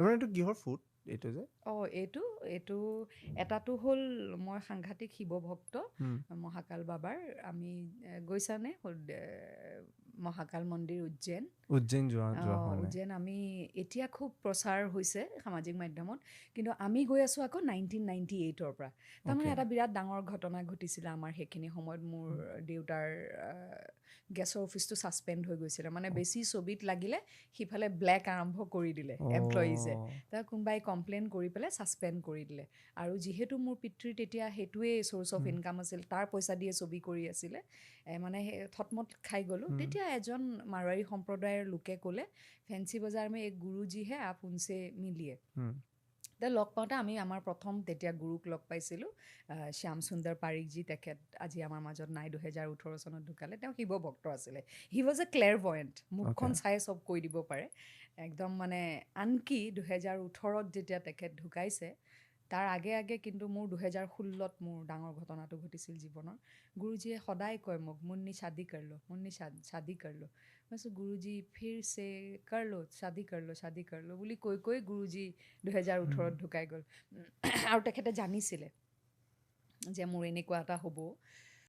মানে এইটো কিহৰ ফুড এইটো যে এইটো এইটো এটাটো হ'ল মই সাংঘাতিক শিৱ ভক্ত মহাকাল বাবাৰ আমি গৈছানে মহাকাল মন্দিৰ উজ্জৈন উজ্জৈন যোৱা হোৱা নাই উজ্জৈন আমি এতিয়া খুব প্ৰচাৰ হৈছে সামাজিক মাধ্যমত কিন্তু আমি গৈ আছোঁ আকৌ 1998ৰ পৰা তাৰমানে অ'কে এটা বিৰাট ডাঙৰ ঘটনা ঘটিছিলে আমাৰ সেইখিনি সময়ত মোৰ দেউতাৰ গেছৰ অফিচটো ছাছপেণ্ড হৈ গৈছিলে মানে বেছি ছবিত লাগিলে সিফালে ব্লেক আৰম্ভ কৰি দিলে এমপ্লয়িজে তাৰ কোনোবাই কমপ্লেইন কৰি পেলাই ছাছপেণ্ড কৰি দিলে আৰু যিহেতু মোৰ পিতৃ তেতিয়া সেইটোৱেই চ'ৰ্চ অফ ইনকাম আছিল তাৰ পইচা দিয়ে ছবি কৰি আছিলে মানে থটমত খাই গ'লোঁ তেতিয়া এজন মাৰোৱাৰী সম্প্ৰদায়ৰ লোকে ক'লে ফেঞ্চি বজাৰ মে এক গুৰুজী হে আপ উনছে মিলিয়ে লগ পাওঁতে আমি আমাৰ প্ৰথম তেতিয়া গুৰুক লগ পাইছিলোঁ শ্যাম সুন্দৰ পাৰিকজী তেখেত আজি আমাৰ মাজত নাই 2018 চনত ঢুকালে তেওঁ শিৱ ভক্ত আছিলে হি ৱাজ এ ক্লেৰভয়েণ্ট মুখখন চাই চব কৈ দিব পাৰে একদম মানে আনকি 2018ত যেতিয়া তেখেত ঢুকাইছে তাৰ আগে আগে কিন্তু মোৰ 2016ত মোৰ ডাঙৰ ঘটনাটো ঘটিছিল জীৱনৰ গুৰুজীয়ে সদায় কয় মোক মুন্নি শাদি কৰলো মুন্নি শাদি কৰলো মই কৈছোঁ গুৰুজী ফিৰ চে শাদি কৰলো বুলি কৈ কৈ গুৰুজী 2018ত ঢুকাই গ'ল আৰু তেখেতে জানিছিলে যে মোৰ এনেকুৱা এটা হ'ব